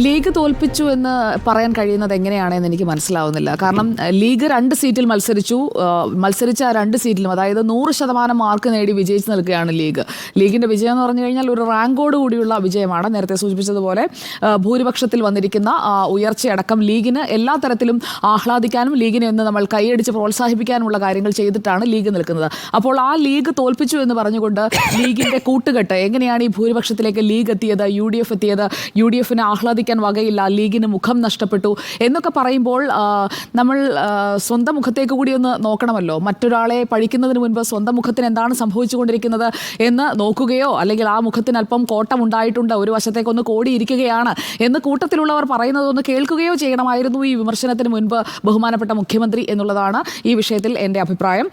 League തോൽപ്പിച്ചു എന്ന് പറയാൻ കഴിയുന്നത് എങ്ങനെയാണെന്ന് എനിക്ക് മനസ്സിലാവുന്നില്ല. കാരണം ലീഗ് 2 സീറ്റിൽ മത്സരിച്ച 2 സീറ്റിലും അതായത് 100% മാർക്ക് നേടി വിജയിച്ച് നിൽക്കുകയാണ് ലീഗിന്റെ വിജയം എന്ന് പറഞ്ഞു കഴിഞ്ഞാൽ ഒരു റാങ്കോട് കൂടിയുള്ള വിജയമാണ്. നേരത്തെ സൂചിപ്പിച്ചതുപോലെ ഭൂരിപക്ഷത്തിൽ വന്നിരിക്കുന്ന ഉയർച്ചയടക്കം ലീഗിന് എല്ലാ തരത്തിലും ആഹ്ലാദിക്കാനും ലീഗിനെ ഒന്ന് നമ്മൾ കൈയടിച്ച് പ്രോത്സാഹിപ്പിക്കാനുമുള്ള കാര്യങ്ങൾ ചെയ്തിട്ടാണ് ലീഗ് നിൽക്കുന്നത്. അപ്പോൾ ആ ലീഗ് തോൽപ്പിച്ചു എന്ന് പറഞ്ഞുകൊണ്ട് ലീഗിന്റെ കൂട്ടുകെട്ട് എങ്ങനെയാണ് ഈ ഭൂരിപക്ഷത്തിലേക്ക് ലീഗ് എത്തിയത്, UDF എത്തിയത്, UDFനെ ആഹ്ലാദിക്കാൻ വകയില്ല, ലീഗിന് മുഖം നഷ്ടപ്പെട്ടു എന്നൊക്കെ പറയുമ്പോൾ നമ്മൾ സ്വന്തം മുഖത്തേക്ക് കൂടി ഒന്ന് നോക്കണമല്ലോ. മറ്റൊരാളെ പഴിക്കുന്നതിന് മുൻപ് സ്വന്തം മുഖത്തിന് എന്താണ് സംഭവിച്ചുകൊണ്ടിരിക്കുന്നത് എന്ന് നോക്കുകയോ അല്ലെങ്കിൽ ആ മുഖത്തിന് അല്പം കോട്ടമുണ്ടായിട്ടുണ്ട്, ഒരു വശത്തേക്കൊന്ന് കോടിയിരിക്കുകയാണ് എന്ന് കൂട്ടത്തിലുള്ളവർ പറയുന്നതൊന്ന് കേൾക്കുകയോ ചെയ്യണമായിരുന്നു ഈ വിമർശനത്തിന് മുൻപ് ബഹുമാനപ്പെട്ട മുഖ്യമന്ത്രി എന്നുള്ളതാണ് ഈ വിഷയത്തിൽ എൻ്റെ അഭിപ്രായം.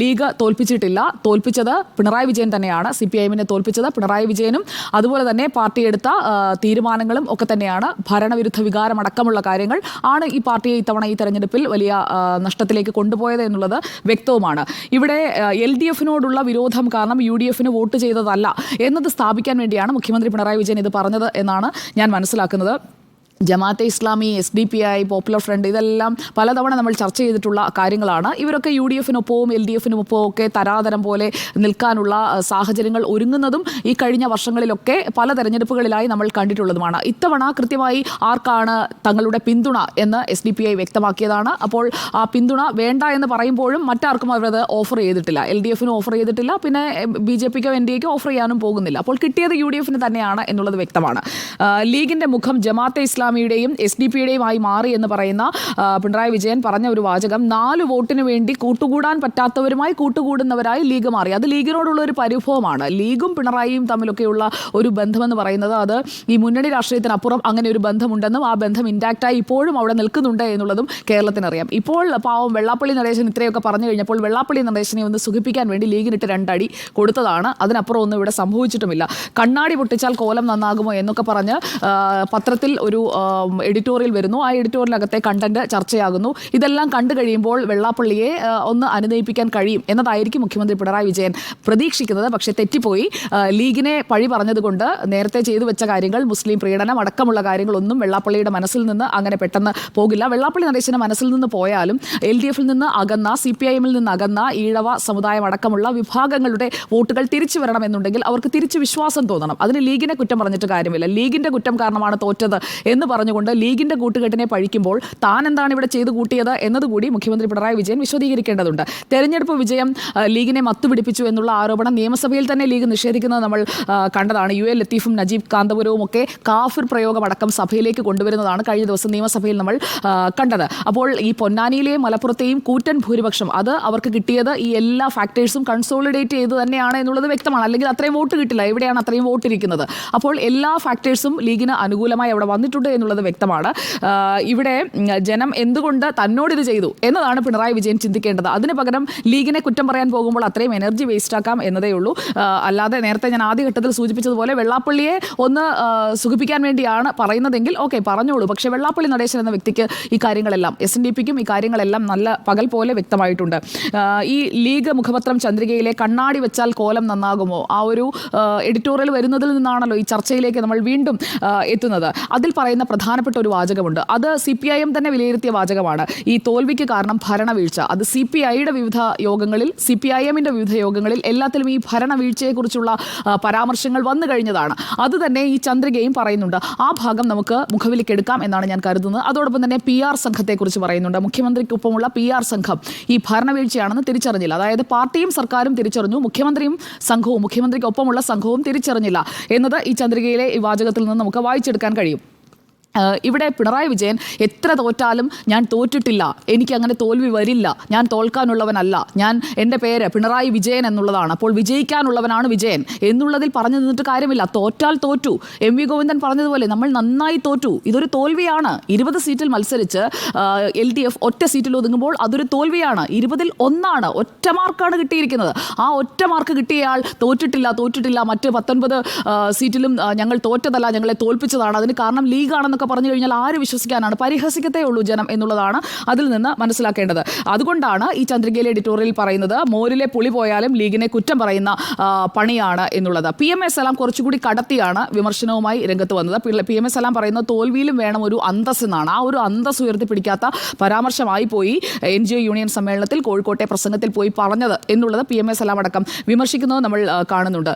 ലീഗ് തോൽപ്പിച്ചിട്ടില്ല, തോൽപ്പിച്ചത് പിണറായി വിജയൻ തന്നെയാണ്. CPIMനെ തോൽപ്പിച്ചത് പിണറായി വിജയനും അതുപോലെ തന്നെ പാർട്ടി എടുത്ത തീരുമാനങ്ങളും ഒക്കെ തന്നെയാണ്. ഭരണവിരുദ്ധ വികാരമടക്കമുള്ള കാര്യങ്ങൾ ആണ് ഈ പാർട്ടിയെ ഇത്തവണ ഈ തെരഞ്ഞെടുപ്പിൽ വലിയ നഷ്ടത്തിലേക്ക് കൊണ്ടുപോയത് എന്നുള്ളത് വ്യക്തവുമാണ്. ഇവിടെ LDFനോടുള്ള വിരോധം കാരണം UDFന് വോട്ട് ചെയ്തതല്ല എന്നത് സ്ഥാപിക്കാൻ വേണ്ടിയാണ് മുഖ്യമന്ത്രി പിണറായി വിജയൻ ഇത് പറഞ്ഞത് എന്നാണ് ഞാൻ മനസ്സിലാക്കുന്നത്. Jamaat-e Islami, SDPI, popular front ഇതെല്ലാം പലതവണ നമ്മൾ ചർച്ച ചെയ്തിട്ടുള്ള കാര്യങ്ങളാണ്. ഇവരൊക്കെ UDFനൊപ്പവും LDFനൊപ്പവും ഒക്കെ തരാതരം പോലെ നിൽക്കാനുള്ള സാഹചര്യങ്ങൾ ഒരുങ്ങുന്നതും ഈ കഴിഞ്ഞ വർഷങ്ങളിലൊക്കെ പല തെരഞ്ഞെടുപ്പുകളിലായി നമ്മൾ കണ്ടിട്ടുള്ളതുമാണ്. ഇത്തവണ കൃത്യമായി ആർക്കാണ് തങ്ങളുടെ പിന്തുണ എന്ന് SDPI വ്യക്തമാക്കിയതാണ്. അപ്പോൾ ആ പിന്തുണ വേണ്ട എന്ന് പറയുമ്പോഴും മറ്റാർക്കും അവരത് ഓഫർ ചെയ്തിട്ടില്ല. LDFന് ഓഫർ ചെയ്തിട്ടില്ല, പിന്നെ BJPക്കോ NDAക്കോ ഓഫർ ചെയ്യാനും പോകുന്നില്ല. അപ്പോൾ കിട്ടിയത് UDFന് തന്നെയാണ് എന്നുള്ളത് വ്യക്തമാണ്. ലീഗിൻ്റെ മുഖം ജമാഅത്തെ ഇസ്ലാമിയുടെയും SDPയുടെയും ആയി മാറി എന്ന് പറയുന്ന പിണറായി വിജയൻ പറഞ്ഞ ഒരു വാചകം 4 വോട്ടിന് വേണ്ടി കൂട്ടുകൂടാൻ പറ്റാത്തവരുമായി കൂട്ടുകൂടുന്നവരായി ലീഗ് മാറി. അത് ലീഗിനോടുള്ള ഒരു പരിഭവമാണ്. ലീഗും പിണറായിയും തമ്മിലൊക്കെയുള്ള ഒരു ബന്ധമെന്ന് പറയുന്നത് അത് ഈ മുന്നണി രാഷ്ട്രീയത്തിനപ്പുറം അങ്ങനെ ഒരു ബന്ധമുണ്ടെന്നും ആ ബന്ധം ഇൻടാക്റ്റായി ഇപ്പോഴും അവിടെ നിൽക്കുന്നുണ്ട് എന്നുള്ളതും കേരളത്തിനറിയാം. ഇപ്പോൾ പാവം വെള്ളാപ്പള്ളി നടേശൻ ഇത്രയൊക്കെ പറഞ്ഞു കഴിഞ്ഞപ്പോൾ വെള്ളാപ്പള്ളി നടേശനെ ഒന്ന് സുഖിപ്പിക്കാൻ വേണ്ടി ലീഗിനിട്ട് 2 അടി കൊടുത്തതാണ്. അതിനപ്പുറം ഒന്നും ഇവിടെ സംഭവിച്ചിട്ടുമില്ല. കണ്ണാടി പൊട്ടിച്ചാൽ കോലം നന്നാകുമോ എന്നൊക്കെ പറഞ്ഞ് പത്രത്തിൽ ഒരു എഡിറ്റോറിയൽ വരുന്നു. ആ എഡിറ്റോറിയലകത്തെ കണ്ടന്റ് ചർച്ചയാകുന്നു. ഇതെല്ലാം കണ്ടു കഴിയുമ്പോൾ വെള്ളാപ്പള്ളിയെ ഒന്ന് അനുനയിപ്പിക്കാൻ കഴിയും എന്നതായിരിക്കും മുഖ്യമന്ത്രി പിണറായി വിജയൻ പ്രതീക്ഷിക്കുന്നത്. പക്ഷേ തെറ്റിപ്പോയി. ലീഗിനെ പഴി പറഞ്ഞതുകൊണ്ട് നേരത്തെ ചെയ്തു വെച്ച കാര്യങ്ങൾ, മുസ്ലിം പ്രീണനം അടക്കമുള്ള കാര്യങ്ങളൊന്നും വെള്ളാപ്പള്ളിയുടെ മനസ്സിൽ നിന്ന് അങ്ങനെ പെട്ടെന്ന് പോകില്ല. വെള്ളാപ്പള്ളി നടേശൻ്റെ മനസ്സിൽ നിന്ന് പോയാലും LDFിൽ നിന്ന് അകന്ന, CPIMൽ നിന്ന് അകന്ന ഈഴവ സമുദായം അടക്കമുള്ള വിഭാഗങ്ങളുടെ വോട്ടുകൾ തിരിച്ചു വരണമെന്നുണ്ടെങ്കിൽ അവർക്ക് തിരിച്ച് വിശ്വാസം തോന്നണം. അതിന് ലീഗിനെ കുറ്റം പറഞ്ഞിട്ട് കാര്യമില്ല. ലീഗിൻ്റെ കുറ്റം കാരണമാണ് തോറ്റത് എന്ന് പറഞ്ഞുകൊണ്ട് ലീഗിന്റെ കൂട്ടുകെട്ടിനെ പഴിക്കുമ്പോൾ താൻ എന്താണ് ഇവിടെ ചെയ്തു കൂട്ടിയത് എന്നതുകൂടി മുഖ്യമന്ത്രി പിണറായി വിജയൻ വിശദീകരിക്കേണ്ടതുണ്ട്. തെരഞ്ഞെടുപ്പ് വിജയം ലീഗിനെ മത്തുപിടിപ്പിച്ചു എന്നുള്ള ആരോപണം നിയമസഭയിൽ തന്നെ ലീഗ് നിഷേധിക്കുന്നത് നമ്മൾ കണ്ടതാണ്. UL ലത്തീഫും നജീബ് കാന്തപുരവും ഒക്കെ കാഫിർ പ്രയോഗമടക്കം സഭയിലേക്ക് കൊണ്ടുവരുന്നതാണ് കഴിഞ്ഞ ദിവസം നിയമസഭയിൽ നമ്മൾ കണ്ടത്. അപ്പോൾ ഈ പൊന്നാനിയിലെയും മലപ്പുറത്തെയും കൂറ്റൻ ഭൂരിപക്ഷം അത് അവർക്ക് കിട്ടിയത് ഈ എല്ലാ ഫാക്ടേഴ്സും കൺസോളിഡേറ്റ് ചെയ്ത് തന്നെയാണ് എന്നുള്ളത് വ്യക്തമാണ്. അല്ലെങ്കിൽ അത്രയും വോട്ട് കിട്ടില്ല. എവിടെയാണ് അത്രയും വോട്ടിരിക്കുന്നത്? അപ്പോൾ എല്ലാ ഫാക്ടേഴ്സും ലീഗിന് അനുകൂലമായി അവിടെ വന്നിട്ടുണ്ട് എന്നുള്ളത് വ്യക്തമാണ്. ഇവിടെ ജനം എന്തുകൊണ്ട് തന്നോടിത് ചെയ്തു എന്നതാണ് പിണറായി വിജയൻ ചിന്തിക്കേണ്ടത്. അതിന് പകരം ലീഗിനെ കുറ്റം പറയാൻ പോകുമ്പോൾ അത്രയും എനർജി വേസ്റ്റ് ആക്കാം എന്നതേ ഉള്ളൂ. അല്ലാതെ നേരത്തെ ഞാൻ ആദ്യഘട്ടത്തിൽ സൂചിപ്പിച്ചതുപോലെ വെള്ളാപ്പള്ളിയെ ഒന്ന് സുഖിപ്പിക്കാൻ വേണ്ടിയാണ് പറയുന്നതെങ്കിൽ ഓക്കെ പറഞ്ഞോളൂ. പക്ഷേ വെള്ളാപ്പള്ളി നടേശൻ എന്ന വ്യക്തിക്ക് ഈ കാര്യങ്ങളെല്ലാം, SNDPക്കും ഈ കാര്യങ്ങളെല്ലാം നല്ല പകൽ പോലെ വ്യക്തമായിട്ടുണ്ട്. ഈ ലീഗ് മുഖപത്രം ചന്ദ്രികയിലെ കണ്ണാടി വെച്ചാൽ കോലം നന്നാകുമോ ആ ഒരു എഡിറ്റോറിയൽ വരുന്നതിൽ നിന്നാണല്ലോ ഈ ചർച്ചയിലേക്ക് നമ്മൾ വീണ്ടും എത്തുന്നത്. അതിൽ പറയുന്ന പ്രധാനപ്പെട്ട ഒരു വാചകമുണ്ട്. അത് CPIM തന്നെ വിലയിരുത്തിയ വാചകമാണ്. ഈ തോൽവിക്ക് കാരണം ഭരണവീഴ്ച. അത് CPIയുടെ വിവിധ യോഗങ്ങളിൽ, CPIMന്റെ വിവിധ യോഗങ്ങളിൽ എല്ലാത്തിലും ഈ ഭരണവീഴ്ചയെക്കുറിച്ചുള്ള പരാമർശങ്ങൾ വന്നു കഴിഞ്ഞതാണ്. അത് തന്നെ ഈ ചന്ദ്രികയും പറയുന്നുണ്ട്. ആ ഭാഗം നമുക്ക് മുഖവിലേക്ക് എടുക്കാം എന്നാണ് ഞാൻ കരുതുന്നത്. അതോടൊപ്പം തന്നെ PR സംഘത്തെക്കുറിച്ച് പറയുന്നുണ്ട്. മുഖ്യമന്ത്രിക്കൊപ്പമുള്ള PR സംഘം ഈ ഭരണവീഴ്ചയാണെന്ന് തിരിച്ചറിഞ്ഞില്ല. അതായത് പാർട്ടിയും സർക്കാരും തിരിച്ചറിഞ്ഞു, മുഖ്യമന്ത്രിയും സംഘവും, മുഖ്യമന്ത്രിക്കൊപ്പമുള്ള സംഘവും തിരിച്ചറിഞ്ഞില്ല എന്നത് ഈ ചന്ദ്രികയിലെ ഈ വാചകത്തിൽ നിന്ന് നമുക്ക് വായിച്ചെടുക്കാൻ കഴിയും. ഇവിടെ പിണറായി വിജയൻ എത്ര തോറ്റാലും ഞാൻ തോറ്റിട്ടില്ല, എനിക്കങ്ങനെ തോൽവി വരില്ല, ഞാൻ തോൽക്കാനുള്ളവനല്ല, എൻ്റെ പേര് പിണറായി വിജയൻ എന്നുള്ളതാണ്, അപ്പോൾ വിജയിക്കാനുള്ളവനാണ് വിജയൻ എന്നുള്ളതിൽ പറഞ്ഞു നിന്നിട്ട് കാര്യമില്ല. തോറ്റാൽ തോറ്റു. MV ഗോവിന്ദൻ പറഞ്ഞതുപോലെ നമ്മൾ നന്നായി തോറ്റു. ഇതൊരു തോൽവിയാണ്. 20 സീറ്റിൽ മത്സരിച്ച് LDF ഒറ്റ സീറ്റിൽ ഒതുങ്ങുമ്പോൾ അതൊരു തോൽവിയാണ്. 20-ൽ 1 ഒറ്റ മാർക്കാണ് കിട്ടിയിരിക്കുന്നത്. ആ ഒറ്റ മാർക്ക് കിട്ടിയയാൾ തോറ്റിട്ടില്ല, മറ്റ് 19 സീറ്റിലും ഞങ്ങൾ തോറ്റതല്ല, ഞങ്ങളെ തോൽപ്പിച്ചതാണ്, അതിന് കാരണം ലീഗാണെന്നൊക്കെ എന്നൊക്കെ പറഞ്ഞു കഴിഞ്ഞാൽ ആര് വിശ്വസിക്കാനാണ്? പരിഹസിക്കത്തേ ഉള്ളൂ ജനം എന്നുള്ളതാണ് അതിൽ നിന്ന് മനസ്സിലാക്കേണ്ടത്. അതുകൊണ്ടാണ് ഈ ചന്ദ്രികയിലെ എഡിറ്റോറിയൽ പറയുന്നത് മോരിലെ പുളി പോയാലും ലീഗിനെ കുറ്റം പറയുന്ന പണിയാണ് എന്നുള്ളത്. PMA സലാം കുറച്ചുകൂടി കടത്തിയാണ് വിമർശനവുമായി രംഗത്ത് വന്നത്. PMA സലാം പറയുന്നത് തോൽവിയിലും വേണം ഒരു അന്തസ് എന്നാണ്. ആ ഒരു അന്തസ് ഉയർത്തിപ്പിടിക്കാത്ത പരാമർശമായി പോയി NGO യൂണിയൻ സമ്മേളനത്തിൽ കോഴിക്കോട്ടെ പ്രസംഗത്തിൽ പോയി പറഞ്ഞത് എന്നുള്ളത് PMA സലാം അടക്കം വിമർശിക്കുന്നത് നമ്മൾ കാണുന്നുണ്ട്.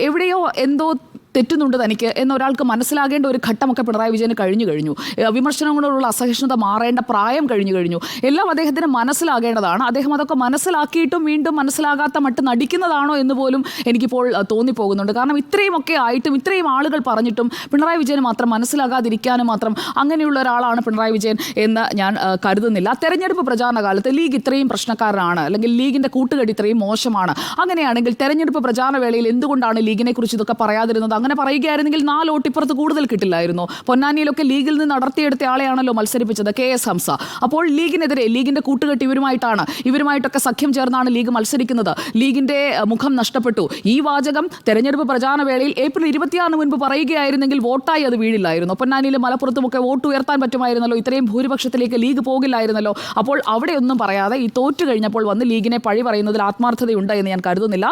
എവിടെയോ എന്തോ തെറ്റുന്നുണ്ട് തനിക്ക് എന്നൊരാൾക്ക് മനസ്സിലാകേണ്ട ഒരു ഘട്ടമൊക്കെ പിണറായി വിജയന് കഴിഞ്ഞു. വിമർശനങ്ങളോടുള്ള അസഹിഷ്ണുത മാറേണ്ട പ്രായം കഴിഞ്ഞു. എല്ലാം അദ്ദേഹത്തിന് മനസ്സിലാകേണ്ടതാണ്. അദ്ദേഹം അതൊക്കെ മനസ്സിലാക്കിയിട്ടും വീണ്ടും മനസ്സിലാകാത്ത മട്ട് നടിക്കുന്നതാണോ എന്ന് പോലും എനിക്കിപ്പോൾ തോന്നിപ്പോകുന്നുണ്ട്. കാരണം ഇത്രയുമൊക്കെ ആയിട്ടും ഇത്രയും ആളുകൾ പറഞ്ഞിട്ടും പിണറായി വിജയന് മാത്രം മനസ്സിലാകാതിരിക്കാനും മാത്രം അങ്ങനെയുള്ള ഒരാളാണ് പിണറായി വിജയൻ എന്ന് ഞാൻ കരുതുന്നില്ല. തെരഞ്ഞെടുപ്പ് പ്രചാരണ കാലത്ത് ലീഗ് ഇത്രയും പ്രശ്നക്കാരനാണ്, അല്ലെങ്കിൽ ലീഗിന്റെ കൂട്ടുകെട്ട് ഇത്രയും മോശമാണ്. അങ്ങനെയാണെങ്കിൽ തെരഞ്ഞെടുപ്പ് പ്രചാരണ വേളയിൽ എന്തുകൊണ്ടാണ് ലീഗിനെ കുറിച്ച് ഇതൊക്കെ പറയാതിരുന്നത്? അങ്ങനെ പറയുകയായിരുന്നെങ്കിൽ 4 വോട്ടിപ്പുറത്ത് കൂടുതൽ കിട്ടില്ലായിരുന്നു. പൊന്നാനിയിലൊക്കെ ലീഗിൽ നിന്ന് നടത്തിയെടുത്ത ആളെയാണല്ലോ മത്സരിപ്പിച്ചത്, KS ഹംസ. അപ്പോൾ ലീഗിനെതിരെ ലീഗിന്റെ കൂട്ടുകെട്ട് ഇവരുമായിട്ടൊക്കെ സഖ്യം ചേർന്നാണ് ലീഗ് മത്സരിക്കുന്നത്. ലീഗിന്റെ മുഖം നഷ്ടപ്പെട്ടു. ഈ വാചകം തെരഞ്ഞെടുപ്പ് പ്രചാരണ വേളയിൽ ഏപ്രിൽ 26 മുൻപ് പറയുകയായിരുന്നെങ്കിൽ വോട്ടായി അത് വീഴില്ലായിരുന്നു. പൊന്നാനിയിലും മലപ്പുറത്തുമൊക്കെ വോട്ട് ഉയർത്താൻ പറ്റുമായിരുന്നല്ലോ. ഇത്രയും ഭൂരിപക്ഷത്തിലേക്ക് ലീഗ് പോകില്ലായിരുന്നല്ലോ. അപ്പോൾ അവിടെയൊന്നും പറയാതെ ഈ തോറ്റു കഴിഞ്ഞപ്പോൾ വന്ന് ലീഗിനെ പഴി പറയുന്നതിൽ ആത്മാർത്ഥതയുണ്ട് എന്ന് ഞാൻ കരുതുന്നില്ല.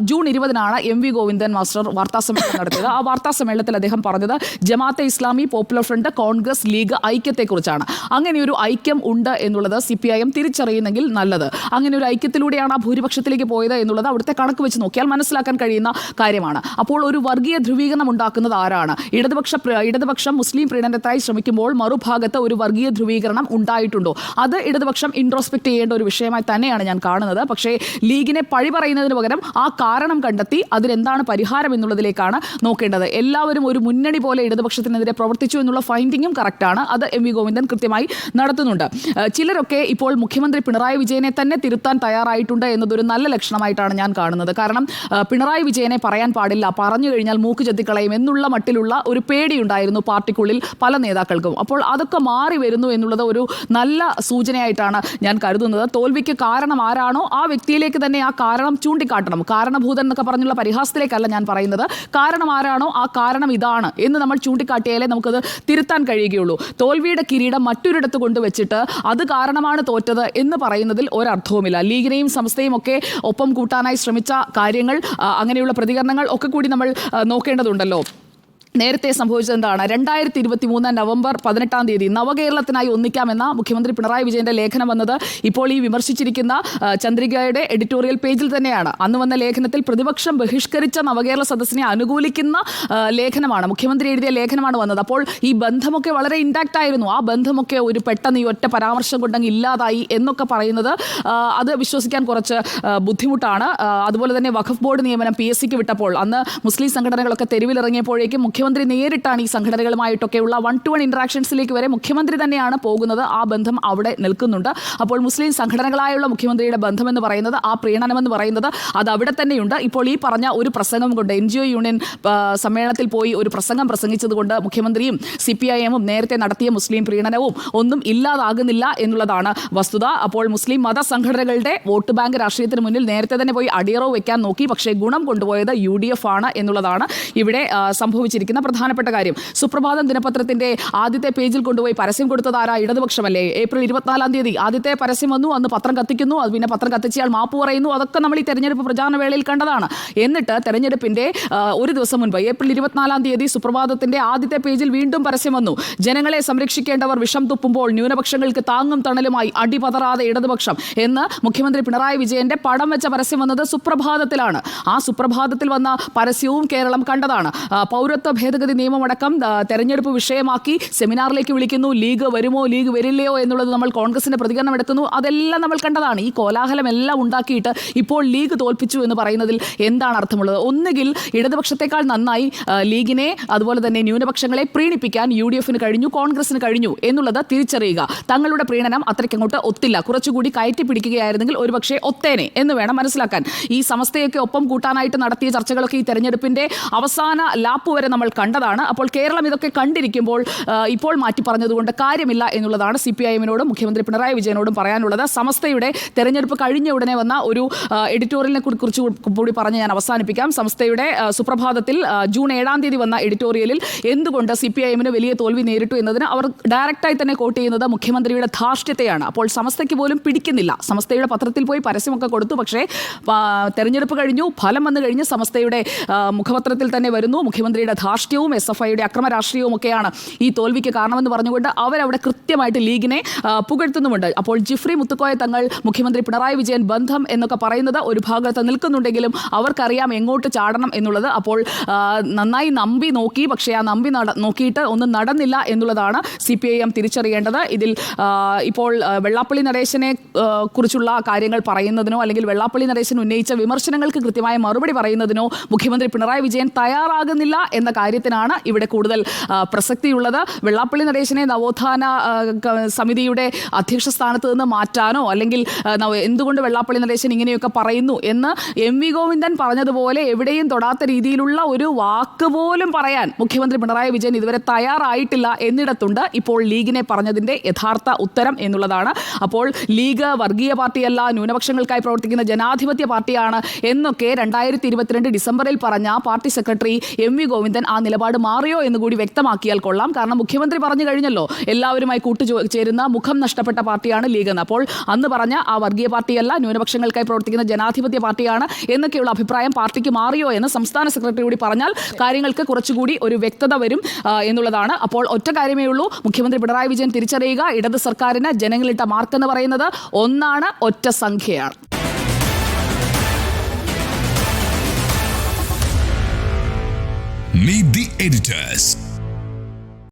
ജൂൺ 20 MV ഗോവിന്ദൻ മാസ്റ്റർ വാർത്താസമ്മേളനം നടത്തിയത്. ആ വാർത്താ സമ്മേളനത്തിൽ അദ്ദേഹം പറഞ്ഞത് ജമാഅത്തെ ഇസ്ലാമി, പോപ്പുലർ ഫ്രണ്ട്, കോൺഗ്രസ്, ലീഗ് ഐക്യത്തെക്കുറിച്ചാണ്. അങ്ങനെ ഒരു ഐക്യം ഉണ്ട് എന്നുള്ളത് CPIM തിരിച്ചറിയുന്നെങ്കിൽ നല്ലത്. അങ്ങനെ ഒരു ഐക്യത്തിലൂടെയാണ് ആ ഭൂരിപക്ഷത്തിലേക്ക് പോയത് എന്നുള്ളത് അവിടുത്തെ കണക്ക് വെച്ച് നോക്കിയാൽ മനസ്സിലാക്കാൻ കഴിയുന്ന കാര്യമാണ്. അപ്പോൾ ഒരു വർഗീയ ധ്രുവീകരണം ഉണ്ടാക്കുന്നത് ആരാണ്? ഇടതുപക്ഷം മുസ്ലിം പ്രീണനത്തിനായി ശ്രമിക്കുമ്പോൾ മറുഭാഗത്ത് ഒരു വർഗീയ ധ്രുവീകരണം ഉണ്ടായിട്ടുണ്ടോ? അത് ഇടതുപക്ഷം ഇൻട്രോസ്പെക്ട് ചെയ്യേണ്ട ഒരു വിഷയമായി തന്നെയാണ് ഞാൻ കാണുന്നത്. പക്ഷേ ലീഗിനെ പഴി പറയുന്നതിന് പകരം ആ കാരണം കണ്ടെത്തി അതിനെന്താണ് പരിഹാരം എന്നുള്ളതിലേക്കാണ് നോക്കേണ്ടത്. എല്ലാവരും ഒരു മുന്നണി പോലെ ഇടതുപക്ഷത്തിനെതിരെ പ്രവർത്തിച്ചു എന്നുള്ള ഫൈൻഡിങ്ങും കറക്റ്റാണ്. അത് MV ഗോവിന്ദൻ കൃത്യമായി നടത്തുന്നുണ്ട്. ചിലരൊക്കെ ഇപ്പോൾ മുഖ്യമന്ത്രി പിണറായി വിജയനെ തന്നെ തിരുത്താൻ തയ്യാറായിട്ടുണ്ട് എന്നതൊരു നല്ല ലക്ഷണമായിട്ടാണ് ഞാൻ കാണുന്നത്. കാരണം പിണറായി വിജയനെ പറയാൻ പാടില്ല, പറഞ്ഞു കഴിഞ്ഞാൽ മൂക്ക് ചെത്തിക്കളയും എന്നുള്ള മട്ടിലുള്ള ഒരു പേടിയുണ്ടായിരുന്നു പാർട്ടിക്കുള്ളിൽ പല നേതാക്കൾക്കും. അപ്പോൾ അതൊക്കെ മാറി വരുന്നു എന്നുള്ളത് ഒരു നല്ല സൂചനയായിട്ടാണ് ഞാൻ കരുതുന്നത്. തോൽവിക്ക് കാരണം ആരാണോ ആ വ്യക്തിയിലേക്ക് തന്നെ ആ കാരണം ചൂണ്ടിക്കാട്ടണം. കാരണഭൂതൻ എന്നൊക്കെ പറഞ്ഞുള്ള പരിഹാസത്തിലേക്കല്ല ഞാൻ പറയുന്നത്. കാരണം ആരാണോ ആ കാരണം ഇതാണ് എന്ന് നമ്മൾ ചൂണ്ടിക്കാട്ടിയാലേ നമുക്കത് തിരുത്താൻ കഴിയുകയുള്ളൂ. തോൽവിയുടെ കിരീടം മറ്റൊരിടത്ത് കൊണ്ടുവച്ചിട്ട് അത് കാരണമാണ് തോറ്റത് എന്ന് പറയുന്നതിൽ ഒരർത്ഥവുമില്ല. ലീഗിനെയും സംസ്ഥയും ഒക്കെ ഒപ്പം കൂട്ടാനായി ശ്രമിച്ച കാര്യങ്ങൾ, അങ്ങനെയുള്ള പ്രതികരണങ്ങൾ ഒക്കെ കൂടി നമ്മൾ നോക്കേണ്ടതുണ്ടല്ലോ. നേരത്തെ സംഭവിച്ചത് എന്താണ്? 2023 നവംബർ 18 നവകേരളത്തിനായി ഒന്നിക്കാമെന്ന മുഖ്യമന്ത്രി പിണറായി വിജയന്റെ ലേഖനം വന്നത് ഇപ്പോൾ ഈ വിമർശിച്ചിരിക്കുന്ന ചന്ദ്രികയുടെ എഡിറ്റോറിയൽ പേജിൽ തന്നെയാണ്. അന്ന് വന്ന ലേഖനത്തിൽ പ്രതിപക്ഷം ബഹിഷ്കരിച്ച നവകേരള സദസ്സിനെ അനുകൂലിക്കുന്ന ലേഖനമാണ്, മുഖ്യമന്ത്രി എഴുതിയ ലേഖനമാണ് വന്നത്. അപ്പോൾ ഈ ബന്ധമൊക്കെ വളരെ ഇൻടാക്റ്റ് ആയിരുന്നു. ആ ബന്ധമൊക്കെ ഒരു പെട്ടെന്ന് ഈ ഒറ്റ പരാമർശം കൊണ്ടങ്ങ് ഇല്ലാതായി എന്നൊക്കെ പറയുന്നത് അത് വിശ്വസിക്കാൻ കുറച്ച് ബുദ്ധിമുട്ടാണ്. അതുപോലെ തന്നെ വഖഫ് ബോർഡ് നിയമനം PSCക്ക് വിട്ടപ്പോൾ അന്ന് മുസ്ലിം സംഘടനകളൊക്കെ തെരുവിലിറങ്ങിയപ്പോഴേക്കും മുഖ്യമന്ത്രി നേരിട്ടാണ് ഈ സംഘടനകളുമായിട്ടൊക്കെയുള്ള 1-to-1 ഇന്ററാക്ഷൻസിലേക്ക് വരെ മുഖ്യമന്ത്രി തന്നെയാണ് പോകുന്നത്. ആ ബന്ധം അവിടെ നിൽക്കുന്നുണ്ട്. അപ്പോൾ മുസ്ലിം സംഘടനകളായുള്ള മുഖ്യമന്ത്രിയുടെ ബന്ധമെന്ന് പറയുന്നത്, ആ പ്രീണനമെന്ന് പറയുന്നത് അത് അവിടെ തന്നെയുണ്ട്. ഇപ്പോൾ ഈ പറഞ്ഞ ഒരു പ്രസംഗം കൊണ്ട് NGO യൂണിയൻ സമ്മേളനത്തിൽ പോയി ഒരു പ്രസംഗം പ്രസംഗിച്ചത് കൊണ്ട് മുഖ്യമന്ത്രിയും CPIMഉം നേരത്തെ നടത്തിയ മുസ്ലിം പ്രീണനവും ഒന്നും ഇല്ലാതാകുന്നില്ല എന്നുള്ളതാണ് വസ്തുത. അപ്പോൾ മുസ്ലിം മതസംഘടനകളുടെ വോട്ട് ബാങ്ക് രാഷ്ട്രീയത്തിന് മുന്നിൽ നേരത്തെ തന്നെ പോയി അടിയറവ് വെക്കാൻ നോക്കി. പക്ഷേ ഗുണം കൊണ്ടുപോയത് UDF ആണ് എന്നുള്ളതാണ് ഇവിടെ സംഭവിച്ചിരിക്കുന്നത് പ്രധാനപ്പെട്ട കാര്യം. സുപ്രഭാതം ദിനപത്രത്തിന്റെ ആദ്യത്തെ പേജിൽ കൊണ്ടുപോയി പരസ്യം കൊടുത്തത് ആരാ? ഇടതുപക്ഷമല്ലേ? ഏപ്രിൽ 24 ആദ്യത്തെ പരസ്യം വന്നു. അന്ന് പത്രം കത്തിക്കുന്നു. അത് പിന്നെ പത്രം കത്തിച്ചയാൾ മാപ്പ് പറയുന്നു. അതൊക്കെ നമ്മൾ ഈ തെരഞ്ഞെടുപ്പ് പ്രചാരണ വേളയിൽ കണ്ടതാണ്. എന്നിട്ട് തെരഞ്ഞെടുപ്പിന്റെ ഒരു ദിവസം മുൻപ് ഏപ്രിൽ 24 സുപ്രഭാതത്തിന്റെ ആദ്യത്തെ പേജിൽ വീണ്ടും പരസ്യം വന്നു. ജനങ്ങളെ സംരക്ഷിക്കേണ്ടവർ വിഷം തുപ്പുമ്പോൾ ന്യൂനപക്ഷങ്ങൾക്ക് താങ്ങും തണലുമായി അടിപതറാതെ ഇടതുപക്ഷം എന്ന് മുഖ്യമന്ത്രി പിണറായി വിജയന്റെ പടം വെച്ച പരസ്യം വന്നത് സുപ്രഭാതത്തിലാണ്. ആ സുപ്രഭാതത്തിൽ വന്ന പരസ്യവും കേരളം കണ്ടതാണ്. പൗരത്വ ഭേദഗതി നിയമമടക്കം തെരഞ്ഞെടുപ്പ് വിഷയമാക്കി സെമിനാറിലേക്ക് വിളിക്കുന്നു. ലീഗ് വരുമോ ലീഗ് വരില്ലയോ എന്നുള്ളത് നമ്മൾ കോൺഗ്രസിന്റെ പ്രതികരണം എടുക്കുന്നു. അതെല്ലാം നമ്മൾ കണ്ടതാണ്. ഈ കോലാഹലം എല്ലാം ഉണ്ടാക്കിയിട്ട് ഇപ്പോൾ ലീഗ് തോൽപ്പിച്ചു എന്ന് പറയുന്നതിൽ എന്താണ് അർത്ഥമുള്ളത്? ഒന്നുകിൽ ഇടതുപക്ഷത്തെക്കാൾ നന്നായി ലീഗിനെ അതുപോലെ തന്നെ ന്യൂനപക്ഷങ്ങളെ പ്രീണിപ്പിക്കാൻ UDFന് കഴിഞ്ഞു, കോൺഗ്രസിന് കഴിഞ്ഞു എന്നുള്ളത് തിരിച്ചറിയുക. തങ്ങളുടെ പ്രീണനം അത്രയ്ക്കങ്ങോട്ട് ഒത്തില്ല. കുറച്ചുകൂടി കയറ്റി പിടിക്കുകയായിരുന്നെങ്കിൽ ഒരുപക്ഷെ ഒത്തേനെ എന്ന് വേണം മനസ്സിലാക്കാൻ. ഈ സമസ്തയൊക്കെ ഒപ്പം കൂട്ടാനായിട്ട് നടത്തിയ ചർച്ചകളൊക്കെ ഈ തെരഞ്ഞെടുപ്പിന്റെ അവസാന ലാപ്പ് വരെ നമ്മൾ നമ്മൾ കണ്ടതാണ്. അപ്പോൾ കേരളം ഇതൊക്കെ കണ്ടിരിക്കുമ്പോൾ ഇപ്പോൾ മാറ്റി പറഞ്ഞതുകൊണ്ട് കാര്യമില്ല എന്നുള്ളതാണ് CPIM-നോടും മുഖ്യമന്ത്രി പിണറായി വിജയനോടും പറയാനുള്ളത്. സമസ്തയുടെ തെരഞ്ഞെടുപ്പ് കഴിഞ്ഞ ഉടനെ വന്ന ഒരു എഡിറ്റോറിയലിനെ കുറിച്ച് കൂടി പറഞ്ഞ് ഞാൻ അവസാനിപ്പിക്കാം. സമസ്തയുടെ സുപ്രഭാതത്തിൽ ജൂൺ 7-ാം തീയതി വന്ന എഡിറ്റോറിയലിൽ എന്തുകൊണ്ട് CPIM-ന് വലിയ തോൽവി നേരിട്ടു എന്നതിന് അവർ ഡയറക്റ്റായി തന്നെ കോട്ട് ചെയ്യുന്നത് മുഖ്യമന്ത്രിയുടെ ധാർഷ്ട്യത്തെയാണ്. അപ്പോൾ സമസ്തയ്ക്ക് പോലും പിടിക്കുന്നില്ല. സമസ്തയുടെ പത്രത്തിൽ പോയി പരസ്യമൊക്കെ കൊടുത്തു, പക്ഷേ തെരഞ്ഞെടുപ്പ് കഴിഞ്ഞു, ഫലം വന്നു കഴിഞ്ഞ് സമസ്തയുടെ മുഖപത്രത്തിൽ തന്നെ വരുന്നു മുഖ്യമന്ത്രിയുടെ ധാർഷ്ട്യവും SFIയുടെ അക്രമ രാഷ്ട്രീയവും ഒക്കെയാണ് ഈ തോൽവിക്ക് കാരണമെന്ന് പറഞ്ഞുകൊണ്ട് അവരവിടെ കൃത്യമായിട്ട് ലീഗിനെ പുകഴ്ത്തുന്നുമുണ്ട്. അപ്പോൾ ജിഫ്രി മുത്തുക്കോയ തങ്ങൾ മുഖ്യമന്ത്രി പിണറായി വിജയൻ ബന്ധം എന്നൊക്കെ പറയുന്നത് ഒരു ഭാഗത്ത് നിൽക്കുന്നുണ്ടെങ്കിലും അവർക്കറിയാം എങ്ങോട്ട് ചാടണം എന്നുള്ളത്. അപ്പോൾ നന്നായി നമ്പി നോക്കി, പക്ഷേ ആ നമ്പി നോക്കിയിട്ട് ഒന്നും നടന്നില്ല എന്നുള്ളതാണ് CPIM തിരിച്ചറിയേണ്ടത്. ഇതിൽ ഇപ്പോൾ വെള്ളാപ്പള്ളി നടേശനെ കുറിച്ചുള്ള കാര്യങ്ങൾ പറയുന്നതിനോ അല്ലെങ്കിൽ വെള്ളാപ്പള്ളി നടേശൻ ഉന്നയിച്ച വിമർശനങ്ങൾക്ക് കൃത്യമായ മറുപടി പറയുന്നതിനോ മുഖ്യമന്ത്രി പിണറായി വിജയൻ തയ്യാറാകുന്നില്ല എന്ന കാര്യത്തിനാണ് ഇവിടെ കൂടുതൽ പ്രസക്തിയുള്ളത്. വെള്ളാപ്പള്ളി നടേശനെ നവോത്ഥാന സമിതിയുടെ അധ്യക്ഷ സ്ഥാനത്ത് നിന്ന് മാറ്റാനോ അല്ലെങ്കിൽ എന്തുകൊണ്ട് വെള്ളാപ്പള്ളി നടേശൻ ഇങ്ങനെയൊക്കെ പറയുന്നു എന്ന് MV ഗോവിന്ദൻ പറഞ്ഞതുപോലെ എവിടെയും തൊടാത്ത രീതിയിലുള്ള ഒരു വാക്ക് പോലും പറയാൻ മുഖ്യമന്ത്രി പിണറായി വിജയൻ ഇതുവരെ തയ്യാറായിട്ടില്ല എന്നിടത്തുണ്ട് ഇപ്പോൾ ലീഗിനെ പറഞ്ഞതിൻ്റെ യഥാർത്ഥ ഉത്തരം എന്നുള്ളതാണ്. അപ്പോൾ ലീഗ് വർഗീയ പാർട്ടിയല്ല, ന്യൂനപക്ഷങ്ങൾക്കായി പ്രവർത്തിക്കുന്ന ജനാധിപത്യ പാർട്ടിയാണ് എന്നൊക്കെ 2022 ഡിസംബറിൽ പറഞ്ഞ പാർട്ടി സെക്രട്ടറി MV ഗോവിന്ദൻ ആ നിലപാട് മാറിയോ എന്ന് കൂടി വ്യക്തമാക്കിയാൽ കൊള്ളാം. കാരണം മുഖ്യമന്ത്രി പറഞ്ഞു കഴിഞ്ഞല്ലോ എല്ലാവരുമായി കൂട്ടുചേരുന്ന മുഖം നഷ്ടപ്പെട്ട പാർട്ടിയാണ് ലീഗ് എന്ന്. അപ്പോൾ അന്ന് പറഞ്ഞ ആ വർഗീയ പാർട്ടിയല്ല, ന്യൂനപക്ഷങ്ങൾക്കായി പ്രവർത്തിക്കുന്ന ജനാധിപത്യ പാർട്ടിയാണ് എന്നൊക്കെയുള്ള അഭിപ്രായം പാർട്ടിക്ക് മാറിയോ എന്ന് സംസ്ഥാന സെക്രട്ടറി കൂടി പറഞ്ഞാൽ കാര്യങ്ങൾക്ക് കുറച്ചുകൂടി ഒരു വ്യക്തത വരും എന്നുള്ളതാണ്. അപ്പോൾ ഒറ്റ കാര്യമേ ഉള്ളൂ, മുഖ്യമന്ത്രി പിണറായി വിജയൻ തിരിച്ചറിയുക, ഇടത് സർക്കാരിന് ജനങ്ങളിട്ട മാർക്ക് എന്ന് പറയുന്നത് ഒന്നാണ്, ഒറ്റ സംഖ്യയാണ്. Meet the editors.